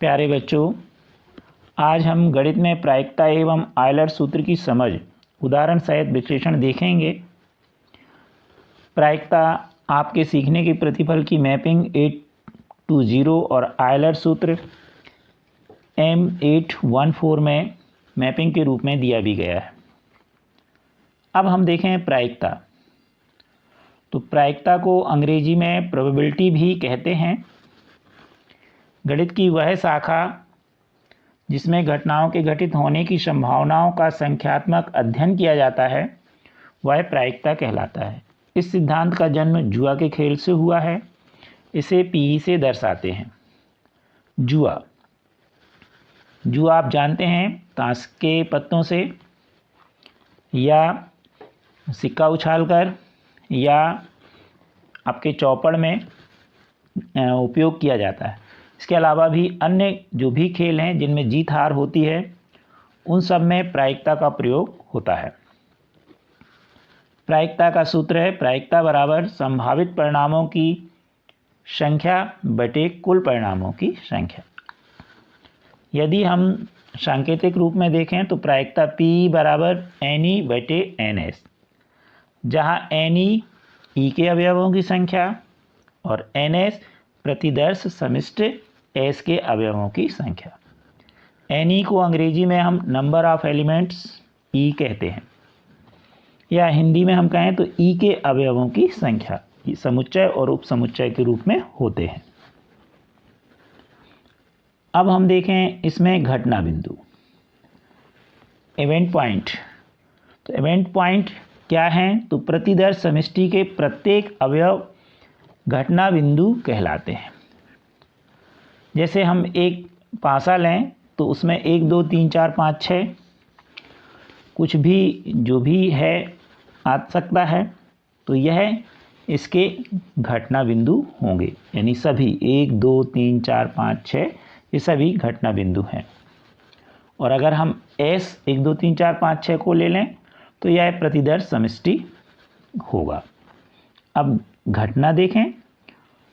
प्यारे बच्चों, आज हम गणित में प्रायिकता एवं आयलर सूत्र की समझ उदाहरण सहित विश्लेषण देखेंगे। प्रायिकता आपके सीखने के प्रतिफल की मैपिंग 8 to 0 और आयलर सूत्र M814 में मैपिंग के रूप में दिया भी गया है। अब हम देखें प्रायिकता। तो प्रायिकता को अंग्रेजी में प्रोबेबिलिटी भी कहते हैं। गणित की वह शाखा जिसमें घटनाओं के घटित होने की संभावनाओं का संख्यात्मक अध्ययन किया जाता है वह प्रायिकता कहलाता है। इस सिद्धांत का जन्म जुआ के खेल से हुआ है। इसे पी से दर्शाते हैं। जुआ आप जानते हैं, ताश के पत्तों से या सिक्का उछालकर या आपके चौपड़ में उपयोग किया जाता है। इसके अलावा भी अन्य जो भी खेल हैं जिनमें जीत हार होती है उन सब में प्रायिकता का प्रयोग होता है। प्रायिकता का सूत्र है प्रायिकता बराबर संभावित परिणामों की संख्या बटे कुल परिणामों की संख्या। यदि हम सांकेतिक रूप में देखें तो प्रायिकता P बराबर NE बटे NS, जहाँ NE E के अवयवों की संख्या और NS प्रतिदर्श समिष्ट S के अवयवों की संख्या। NE को अंग्रेजी में हम नंबर ऑफ एलिमेंट्स E कहते हैं, या हिंदी में हम कहें तो E के अवयवों की संख्या समुच्चय और उपसमुच्चय के रूप में होते हैं। अब हम देखें इसमें घटना बिंदु, इवेंट पॉइंट। तो इवेंट पॉइंट क्या हैं? तो प्रतिदर्श समष्टि के प्रत्येक अवयव घटना बिंदु कहलाते हैं। जैसे हम एक पासा लें तो उसमें 1 2 3 4 5 6 कुछ भी जो भी है आ सकता है, तो यह इसके घटना बिंदु होंगे। यानी सभी 1 2 3 4 5 6 ये सभी घटना बिंदु हैं। और अगर हम S 1 2 3 4 5 6 को ले लें तो यह प्रतिदर्श समष्टि होगा। अब घटना देखें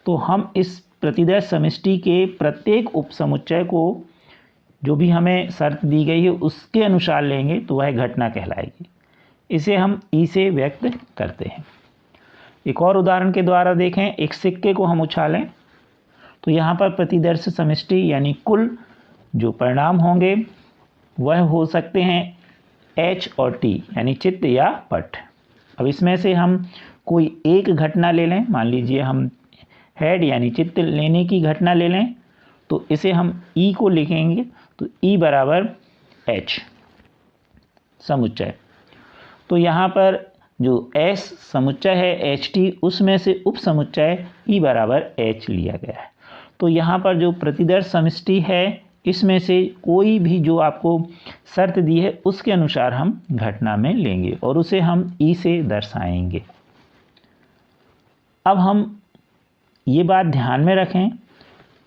तो हम इस प्रतिदर्श समष्टि के प्रत्येक उपसमुच्चय को जो भी हमें शर्त दी गई है उसके अनुसार लेंगे तो वह घटना कहलाएगी। इसे हम E से व्यक्त करते हैं। एक और उदाहरण के द्वारा देखें, एक सिक्के को हम उछालें तो यहाँ पर प्रतिदर्श समष्टि यानी कुल जो परिणाम होंगे वह हो सकते हैं H और T यानी चित्त या पट। अब इसमें से हम कोई एक घटना ले लें, मान लीजिए हम हेड यानी चित्त लेने की घटना ले लें, तो इसे हम E को लिखेंगे तो E बराबर H समुच्चय। तो यहाँ पर जो S समुच्चय है HT, उसमें से उप समुच्चय E बराबर H लिया गया है। तो यहाँ पर जो प्रतिदर्श समष्टि है इसमें से कोई भी जो आपको शर्त दी है उसके अनुसार हम घटना में लेंगे और उसे हम E से दर्शाएंगे। अब हम ये बात ध्यान में रखें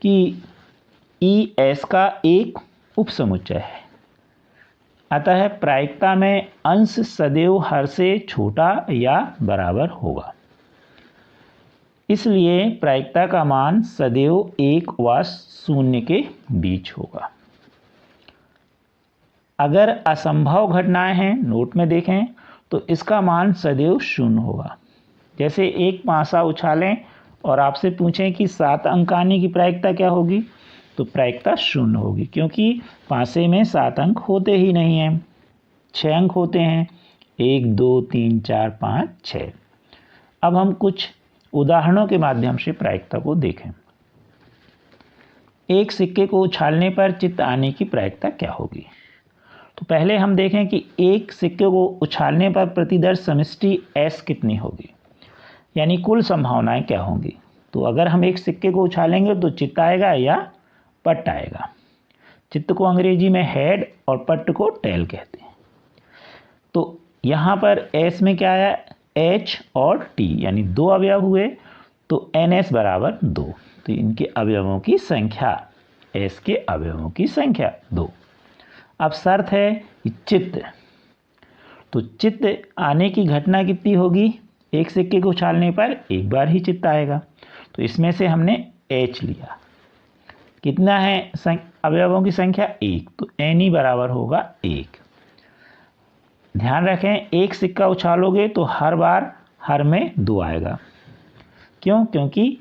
कि E S का एक उपसमुच्चय है, अतः प्रायिकता में अंश सदैव हर से छोटा या बराबर होगा। इसलिए प्रायिकता का मान सदैव 1 व 0 के बीच होगा। अगर असंभव घटनाएं हैं, नोट में देखें, तो इसका मान सदैव 0 होगा। जैसे एक पासा उछालें और आपसे पूछें कि 7 अंक आने की प्रायिकता क्या होगी, तो प्रायिकता 0 होगी, क्योंकि पासे में 7 अंक होते ही नहीं हैं, 6 अंक होते हैं, 1 2 3 4 5 6। अब हम कुछ उदाहरणों के माध्यम से प्रायिकता को देखें। एक सिक्के को उछालने पर चित्त आने की प्रायिकता क्या होगी? तो पहले हम देखें कि एक सिक्के को उछालने पर प्रतिदर्श समष्टि S कितनी होगी, यानी कुल संभावनाएं क्या होंगी। तो अगर हम एक सिक्के को उछालेंगे तो चित्त आएगा या पट आएगा। चित्त को अंग्रेजी में हेड और पट को टेल कहते हैं। तो यहाँ पर S में क्या आया, H और T यानी 2 अवयव हुए, तो NS बराबर 2। तो इनके अवयवों की संख्या, S के अवयवों की संख्या 2। अब शर्त है कि चित्त, तो चित्त आने की घटना कितनी होगी? एक सिक्के को उछालने पर एक बार ही चित्त आएगा, तो इसमें से हमने H लिया। कितना है अवयवों की संख्या 1, तो एन बराबर होगा 1। ध्यान रखें, एक सिक्का उछालोगे तो हर बार हर में 2 आएगा। क्यों? क्योंकि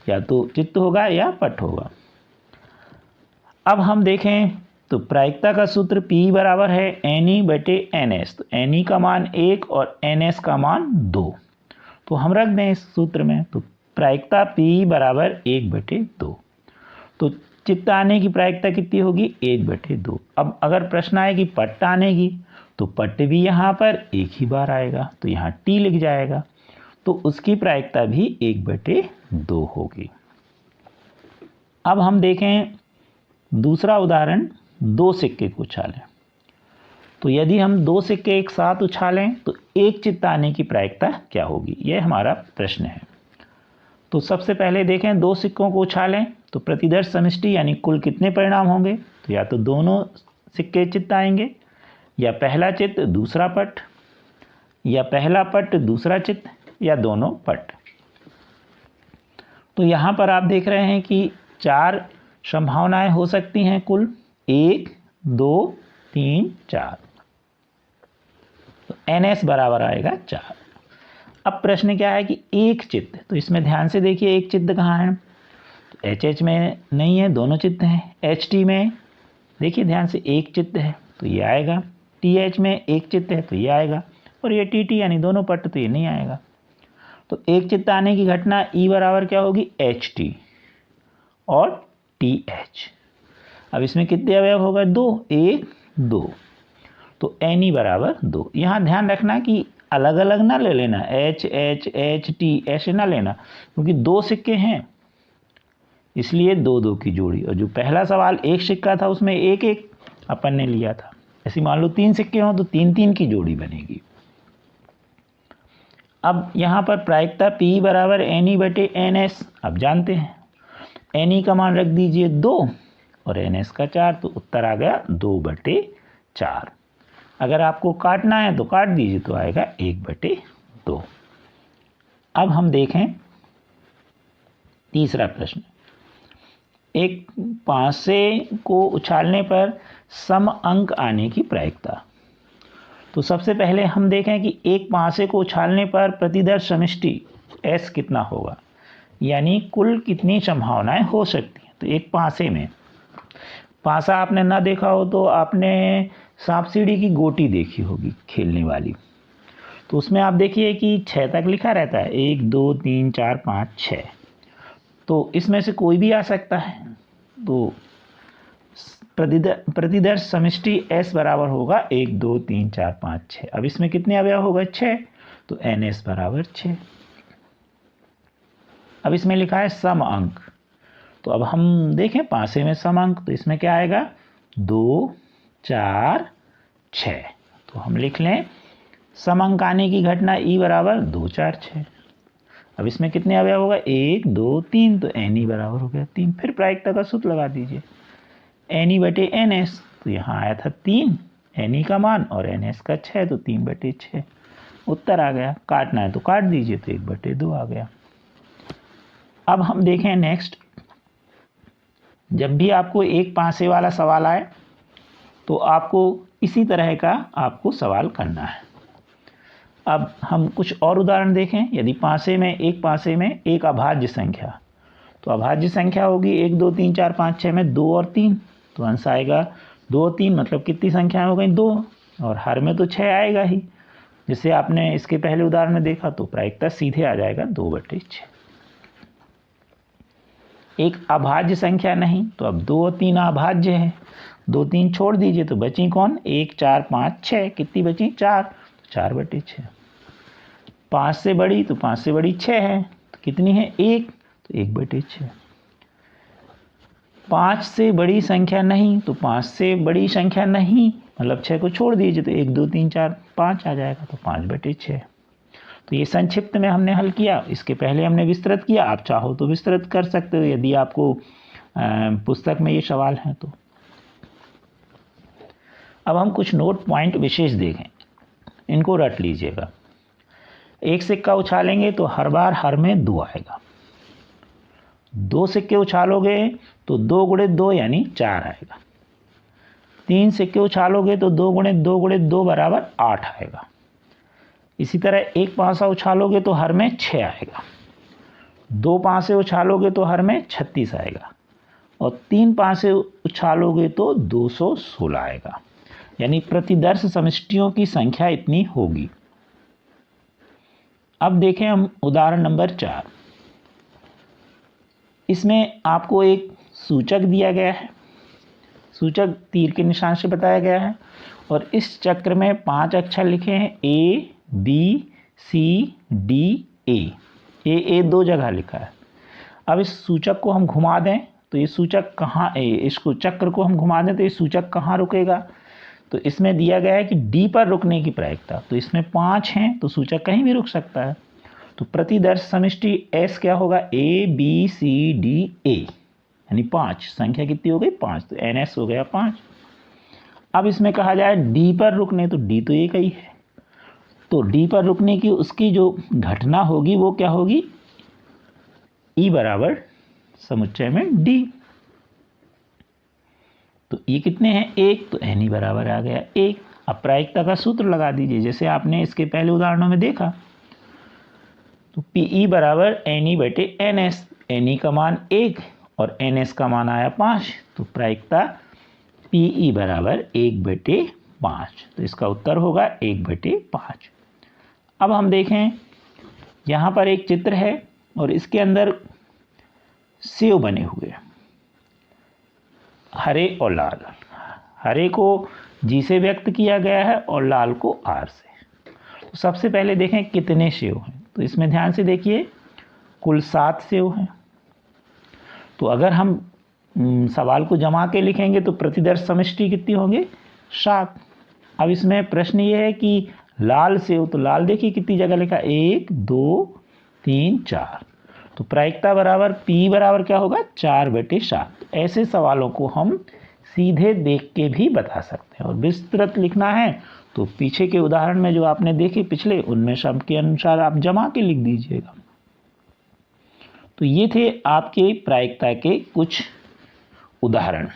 या तो चित्त होगा या पट होगा। अब हम देखें तो प्रायिकता का सूत्र P बराबर है NE/NS। तो NE का मान 1 और NS का मान 2। तो हम रख दें इस सूत्र में, तो प्रायिकता P बराबर 1/2। तो चित्त आने की प्रायिकता कितनी होगी? 1/2। अब अगर प्रश्न आए कि पट्ट आने की, तो पट्ट भी यहाँ पर एक ही बार आएगा, तो यहाँ T लिख जाएगा, तो उसकी प्रायिकता भी 1/2 होगी। अब हम देखें दूसरा उदाहरण, 2 सिक्के को उछालें। तो यदि हम 2 सिक्के एक साथ उछालें तो एक चित्त आने की प्रायिकता क्या होगी? यह हमारा प्रश्न है। तो सबसे पहले देखें, 2 सिक्कों को उछालें तो प्रतिदर्श समष्टि यानी कुल कितने परिणाम होंगे? तो या तो दोनों सिक्के चित्त आएंगे, या पहला चित्त दूसरा पट, या पहला पट दूसरा चित्त, या दोनों पट। तो यहाँ पर आप देख रहे हैं कि 4 संभावनाएं हो सकती हैं कुल, 1, 2, 3, 4। तो NS बराबर आएगा 4। अब प्रश्न क्या है कि एक चित्त, तो इसमें ध्यान से देखिए एक चित्त कहाँ है? तो HH में नहीं है, दोनों चित्त हैं। HT में देखिए ध्यान से एक चित्त है, तो ये आएगा। TH में एक चित्त है, तो ये आएगा। और ये TT यानी दोनों पट, तो ये नहीं आएगा। तो एक चित्त आने की घटना E बराबर क्या होगी? HT और TH। अब इसमें कितने अवयव होगा? 2, 1, 2। तो NE बराबर 2। यहाँ ध्यान रखना कि अलग अलग ना ले लेना, H, H, H, T ऐसे ना लेना, क्योंकि 2 सिक्के हैं, इसलिए 2-2 की जोड़ी। और जो पहला सवाल एक सिक्का था उसमें 1-1 अपन ने लिया था। ऐसे मान लो 3 सिक्के हों तो 3-3 की जोड़ी बनेगी। अब यहाँ पर प्रायिकता P बराबर NE/NS। अब जानते हैं, NE का मान रख दीजिए 2 और NS का 4, तो उत्तर आ गया 2/4। अगर आपको काटना है तो काट दीजिए, तो आएगा 1/2। अब हम देखें तीसरा प्रश्न, एक पासे को उछालने पर सम अंक आने की प्रायिकता। तो सबसे पहले हम देखें कि एक पासे को उछालने पर प्रतिदर्श समष्टि S कितना होगा, यानी कुल कितनी संभावनाएं हो सकती हैं। तो एक पासे में, पासा आपने ना देखा हो तो आपने सांप सीढ़ी की गोटी देखी होगी खेलने वाली, तो उसमें आप देखिए कि 6 तक लिखा रहता है, 1, 2, 3, 4, 5, 6। तो इसमें से कोई भी आ सकता है। तो प्रतिदर्श समष्टि S बराबर होगा 1, 2, 3, 4, 5, 6। अब इसमें कितने अवयव होगा? 6, तो NS बराबर 6। अब इसमें लिखा है सम अंक, तो अब हम देखें पासे में सम अंक, तो इसमें क्या आएगा? 2, 4, 6। तो हम लिख लें सम अंक आने की घटना E बराबर 2, 4, 6। अब इसमें कितने अवयव होगा? 1, 2, 3, तो NE बराबर हो गया 3। फिर प्रायिकता का सूत्र लगा दीजिए, NE/NS। तो यहाँ आया था 3 NE का मान और NS का 6, तो 3/6 उत्तर आ गया। काटना है तो काट दीजिए, तो 1/2 आ गया। अब हम देखें नेक्स्ट, जब भी आपको एक पासे वाला सवाल आए तो आपको इसी तरह का आपको सवाल करना है। अब हम कुछ और उदाहरण देखें। यदि एक पासे में एक अभाज्य संख्या, तो अभाज्य संख्या होगी 1, 2, 3, 4, 5, 6 में 2 और 3, तो अंश आएगा 2 और 3, मतलब कितनी संख्याएं हो गई? 2, और हर में तो 6 आएगा ही, जिससे आपने इसके पहले उदाहरण में देखा। तो प्रायिकता सीधे आ जाएगा 2/6। एक अभाज्य संख्या नहीं, तो अब 2 और 3 अभाज्य है, 2, 3 छोड़ दीजिए, तो बची कौन? 1, 4, 5, 6। कितनी बची? 4, तो 4/6। 5 से बड़ी, तो 5 से बड़ी 6 है, तो कितनी है? 1, तो 1/6। 5 से बड़ी संख्या नहीं, तो 5 से बड़ी संख्या नहीं मतलब 6 को छोड़ दीजिए, तो 1, 2, 3, 4, 5 आ जाएगा, तो 5/6। तो ये संक्षिप्त में हमने हल किया। इसके पहले हमने विस्तृत किया, आप चाहो तो विस्तृत कर सकते हो यदि आपको पुस्तक में ये सवाल हैं तो। अब हम कुछ नोट पॉइंट विशेष देखें, इनको रट लीजिएगा। एक सिक्का उछालेंगे तो हर बार हर में 2 आएगा। 2 सिक्के उछालोगे तो 2 गुणे 2 यानी 4 आएगा। 3 सिक्के उछालोगे तो 2 गुणे 2 गुणे 2 बराबर 8 आएगा। इसी तरह एक पासा उछालोगे तो हर में 6 आएगा। 2 पासे उछालोगे तो हर में 36 आएगा और 3 पासे उछालोगे तो 216 आएगा। यानी प्रतिदर्श समष्टियों की संख्या इतनी होगी। अब देखें हम उदाहरण नंबर 4। इसमें आपको एक सूचक दिया गया है, सूचक तीर के निशान से बताया गया है और इस चक्र में 5 अक्षर लिखे हैं A, B, C, D, A 2 जगह लिखा है। अब इस सूचक को हम घुमा दें तो ये सूचक कहाँ, इसको चक्र को हम घुमा दें तो ये सूचक कहाँ रुकेगा? तो इसमें दिया गया है कि D पर रुकने की प्रायिकता, तो इसमें 5 हैं तो सूचक कहीं भी रुक सकता है। तो प्रतिदर्श समष्टि S क्या होगा? A, B, C, D, A यानी 5। संख्या कितनी हो गई? 5। तो NS हो गया 5। अब इसमें कहा जाए D पर रुकने, तो D तो एक ही है, तो D पर रुकने की उसकी जो घटना होगी वो क्या होगी? E बराबर समुच्चय में D। तो ये कितने हैं? 1, तो NE बराबर आ गया 1। अब प्रायिकता का सूत्र लगा दीजिए जैसे आपने इसके पहले उदाहरणों में देखा। तो PE बराबर NE बटे NS। NE का मान 1 और NS का मान आया 5, तो प्रायिकता PE बराबर 1 बटे 5। तो इसका उत्तर होगा 1 बटे 5। अब हम देखें यहाँ पर एक चित्र है और इसके अंदर सेव बने हुए हैं, हरे और लाल। हरे को G से व्यक्त किया गया है और लाल को R से। तो सबसे पहले देखें कितने सेव हैं। तो इसमें ध्यान से देखिए कुल 7 सेव हैं। तो अगर हम सवाल को जमा के लिखेंगे तो प्रतिदर्श समष्टि कितनी होंगे? 7। अब इसमें प्रश्न ये है कि लाल सेव, तो लाल देखिए कितनी जगह लिखा? 1, 2, 3, 4। तो प्रायिकता बराबर P बराबर क्या होगा? 4 बटे 7। ऐसे सवालों को हम सीधे देख के भी बता सकते हैं और विस्तृत लिखना है तो पीछे के उदाहरण में जो आपने देखे पिछले, उनमें शब्द के अनुसार आप जमा के लिख दीजिएगा। तो ये थे आपके प्रायिकता के कुछ उदाहरण।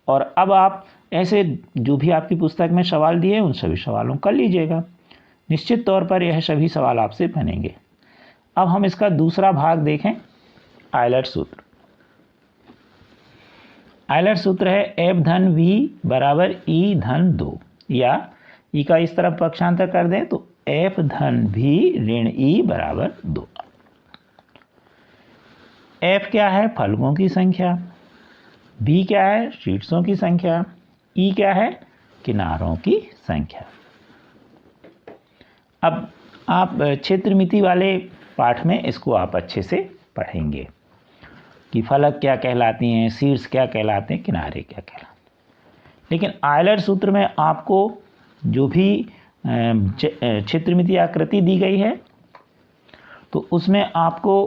और अब आप ऐसे जो भी आपकी पुस्तक में सवाल दिए उन सभी सवालों कर लीजिएगा। निश्चित तौर पर यह सभी सवाल आपसे बनेंगे। अब हम इसका दूसरा भाग देखें, आयलर सूत्र। आयलर सूत्र है F धन V बराबर E धन 2, या E का इस तरफ पक्षांतर कर दें तो F धन V ऋण E बराबर 2। F क्या है? फलकों की संख्या। B क्या है? शीर्षों की संख्या। E क्या है? किनारों की संख्या। अब आप क्षेत्रमिति वाले पाठ में इसको आप अच्छे से पढ़ेंगे कि फलक क्या कहलाती हैं, शीर्ष क्या कहलाते हैं, किनारे क्या कहलाते हैं। लेकिन आयलर सूत्र में आपको जो भी क्षेत्रमिति आकृति दी गई है तो उसमें आपको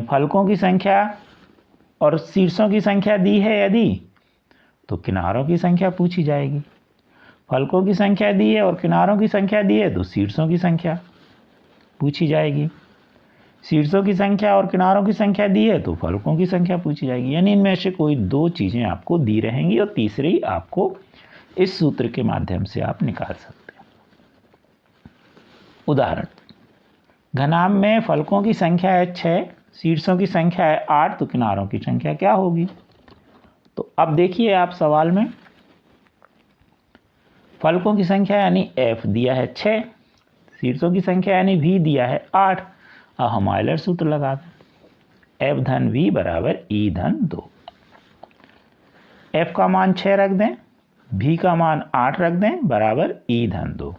फलकों की संख्या और शीर्षों की संख्या दी है यदि, तो किनारों की संख्या पूछी जाएगी। फलकों की संख्या दी है और किनारों की संख्या दी है तो शीर्षों की संख्या पूछी जाएगी। शीर्षों की संख्या और किनारों की संख्या दी है तो फलकों की संख्या पूछी जाएगी। यानी इनमें से कोई 2 चीज़ें आपको दी रहेंगी और तीसरी आपको इस सूत्र के माध्यम से आप निकाल सकते हैं। उदाहरण, घनाभ में फलकों की संख्या है 6, शीर्षों की संख्या है 8, तो किनारों की संख्या क्या होगी? तो अब देखिए आप सवाल में फलकों की संख्या यानी F दिया है 6, शीर्षों की संख्या यानी V दिया है 8। अब हम आयलर सूत्र लगा दें, F धन V बराबर E धन 2। F का मान 6 रख दें, V का मान 8 रख दें बराबर E धन 2।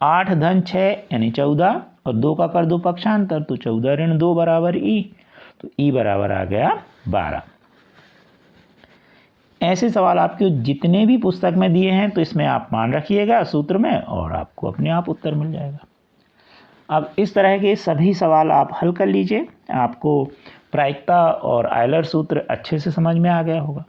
8 धन 6 यानी 14 और 2 का कर दो पक्षांतर तो 14 ऋण 2 बराबर E, तो E बराबर आ गया 12। ऐसे सवाल आपके जितने भी पुस्तक में दिए हैं तो इसमें आप मान रखिएगा सूत्र में और आपको अपने आप उत्तर मिल जाएगा। अब इस तरह के सभी सवाल आप हल कर लीजिए, आपको प्रायिकता और आयलर सूत्र अच्छे से समझ में आ गया होगा।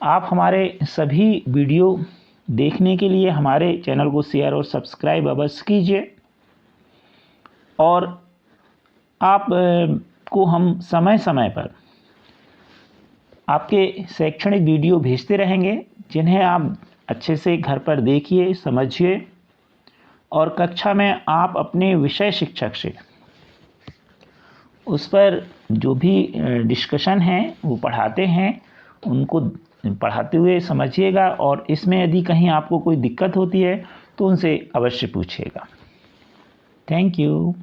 आप हमारे सभी वीडियो देखने के लिए हमारे चैनल को शेयर और सब्सक्राइब अवश्य कीजिए और आप को हम समय समय पर आपके शैक्षणिक वीडियो भेजते रहेंगे, जिन्हें आप अच्छे से घर पर देखिए, समझिए और कक्षा में आप अपने विषय शिक्षक से उस पर जो भी डिस्कशन है वो पढ़ाते हैं, उनको पढ़ाते हुए समझिएगा। और इसमें यदि कहीं आपको कोई दिक्कत होती है तो उनसे अवश्य पूछिएगा। Thank you.